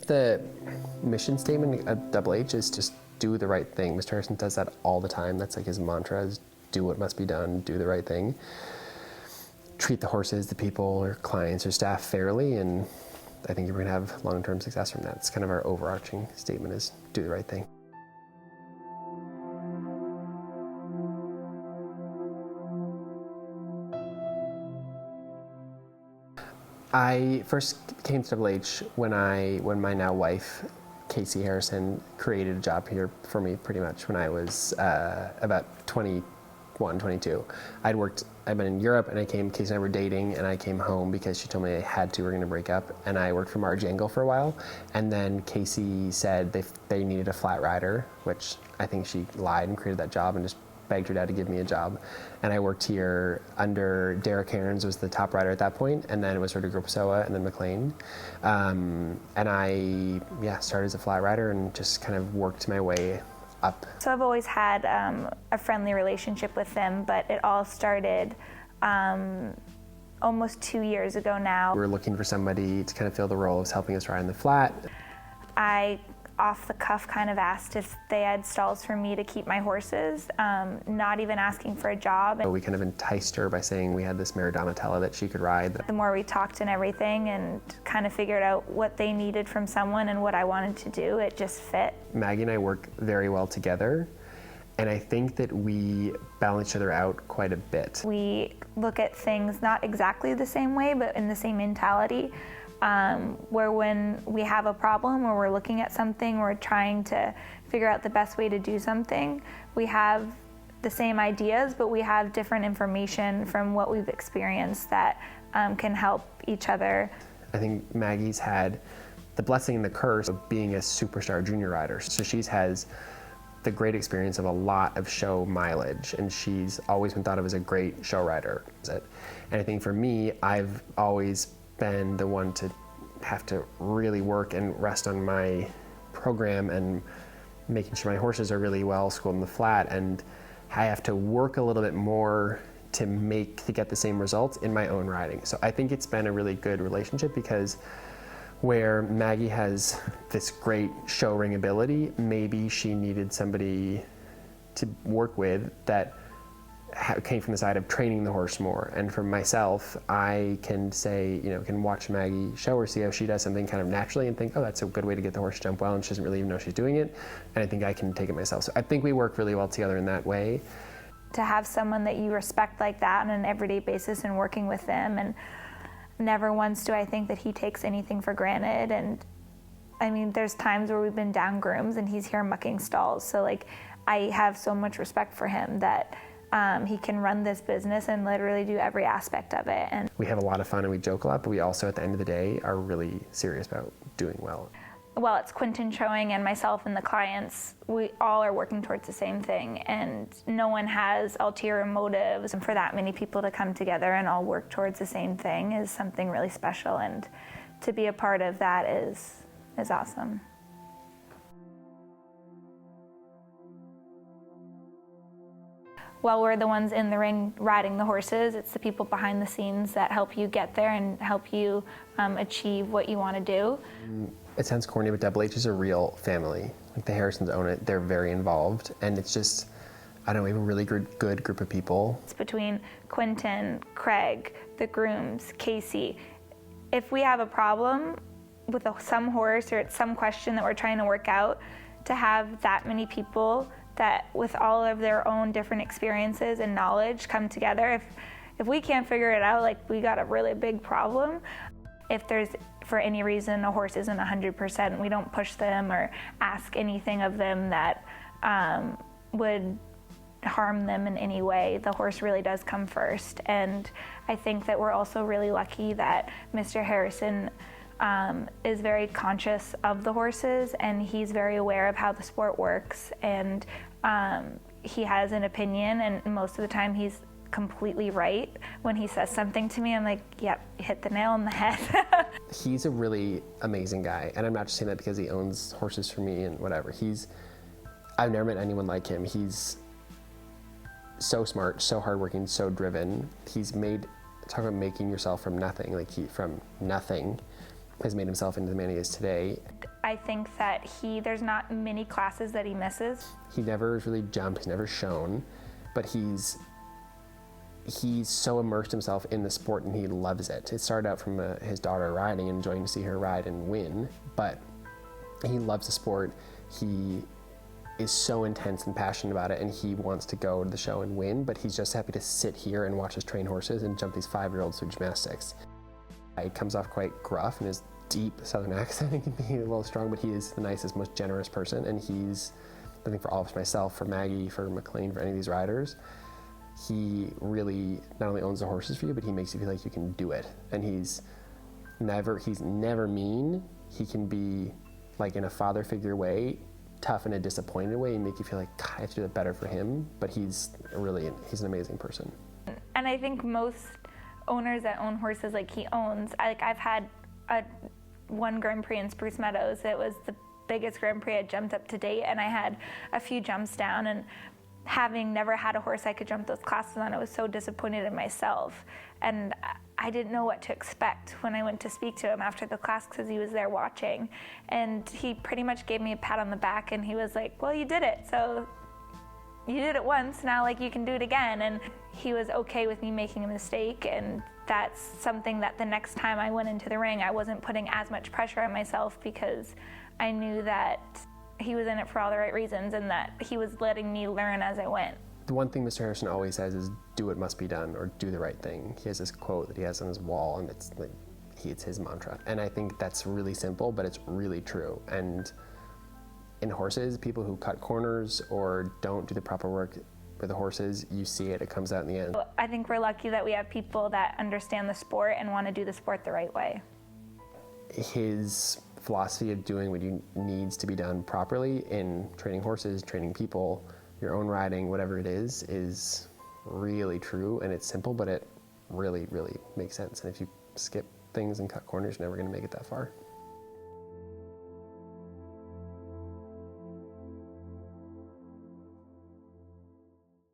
the mission statement of Double H is just do the right thing. Mr. Harrison does that all the time. That's like his mantra, is do what must be done, do the right thing. Treat the horses, the people, or clients, or staff fairly, and I think you're going to have long-term success from that. It's kind of our overarching statement, is do the right thing. I first came to Double H when my now wife, Casey Harrison, created a job here for me pretty much when I was about 21, 22. I'd been in Europe, and Casey and I were dating, and I came home because she told me I had to, we were going to break up, and I worked for Marge Angle for a while, and then Casey said they needed a flat rider, which I think she lied and created that job and just begged her dad to give me a job. And I worked here under Derek Cairns, was the top rider at that point, and then it was sort of Grupasoa and then McLean. And I started as a flat rider and just kind of worked my way up. So I've always had a friendly relationship with them, but it all started almost 2 years ago now. We were looking for somebody to kind of fill the role of helping us ride in the flat. I off the cuff kind of asked if they had stalls for me to keep my horses, not even asking for a job. We kind of enticed her by saying we had this mare Donatella that she could ride. The more we talked and everything and kind of figured out what they needed from someone and what I wanted to do, it just fit. Maggie and I work very well together, and I think that we balance each other out quite a bit. We look at things not exactly the same way, but in the same mentality. Where when we have a problem or we're looking at something, we're trying to figure out the best way to do something, we have the same ideas, but we have different information from what we've experienced that can help each other. I think Maggie's had the blessing and the curse of being a superstar junior rider. So she has the great experience of a lot of show mileage, and she's always been thought of as a great show rider. And I think for me, I've always been the one to have to really work and rest on my program and making sure my horses are really well schooled in the flat, and I have to work a little bit more to get the same results in my own riding. So I think it's been a really good relationship, because where Maggie has this great show ring ability, maybe she needed somebody to work with that came from the side of training the horse more. And for myself, I can say, can watch Maggie show her, see how she does something kind of naturally and think, oh, that's a good way to get the horse to jump well, and she doesn't really even know she's doing it. And I think I can take it myself. So I think we work really well together in that way. To have someone that you respect like that on an everyday basis and working with them, and never once do I think that he takes anything for granted. And I mean, there's times where we've been down grooms and he's here mucking stalls. So I have so much respect for him that he can run this business and literally do every aspect of it. And we have a lot of fun and we joke a lot, but we also, at the end of the day, are really serious about doing well. Well, it's Quentin showing and myself and the clients, we all are working towards the same thing, and no one has ulterior motives. And for that many people to come together and all work towards the same thing is something really special, and to be a part of that is awesome. While we're the ones in the ring riding the horses, it's the people behind the scenes that help you get there and help you achieve what you want to do. It sounds corny, but Double H is a real family. Like, the Harrisons own it, they're very involved, and it's just, I don't know, we have a really good group of people. It's between Quentin, Craig, the grooms, Casey. If we have a problem with some horse or it's some question that we're trying to work out, to have that many people that with all of their own different experiences and knowledge come together. If we can't figure it out, we got a really big problem. If there's, for any reason, a horse isn't 100%, we don't push them or ask anything of them that would harm them in any way. The horse really does come first. And I think that we're also really lucky that Mr. Harrison is very conscious of the horses, and he's very aware of how the sport works, and he has an opinion, and most of the time he's completely right. When he says something to me, I'm like, yep, hit the nail on the head. He's a really amazing guy, and I'm not just saying that because he owns horses for me and whatever. I've never met anyone like him. He's so smart, so hardworking, so driven. Talk about making yourself from nothing, from nothing, has made himself into the man he is today. I think that there's not many classes that he misses. He never really jumped, he's never shown, but he's so immersed himself in the sport and he loves it. It started out from his daughter riding and enjoying to see her ride and win, but he loves the sport. He is so intense and passionate about it, and he wants to go to the show and win, but he's just happy to sit here and watch us train horses and jump these 5-year-olds through gymnastics. It comes off quite gruff, and his deep southern accent can be a little strong, but he is the nicest, most generous person, and he's, I think for all of us, myself, for Maggie, for McLean, for any of these riders, he really not only owns the horses for you, but he makes you feel like you can do it. And he's never mean. He can be, like, in a father figure way, tough in a disappointed way, and make you feel like, God, I have to do it better for him. But he's an amazing person. And I think most owners that own horses like he owns, I've had one Grand Prix in Spruce Meadows. It was the biggest Grand Prix I'd jumped up to date, and I had a few jumps down, and having never had a horse I could jump those classes on, I was so disappointed in myself. And I didn't know what to expect when I went to speak to him after the class because he was there watching. And he pretty much gave me a pat on the back, and he was like, well, you did it. So you did it once, now like you can do it again. And he was okay with me making a mistake, and that's something that the next time I went into the ring, I wasn't putting as much pressure on myself because I knew that he was in it for all the right reasons and that he was letting me learn as I went. The one thing Mr. Harrison always says is, do what must be done, or do the right thing. He has this quote that he has on his wall, and it's his mantra. And I think that's really simple, but it's really true. And in horses, people who cut corners or don't do the proper work with the horses, you see it comes out in the end. I think we're lucky that we have people that understand the sport and want to do the sport the right way. His philosophy of doing what needs to be done properly in training horses, training people, your own riding, whatever it is really true, and it's simple, but it really, really makes sense. And if you skip things and cut corners, you're never going to make it that far.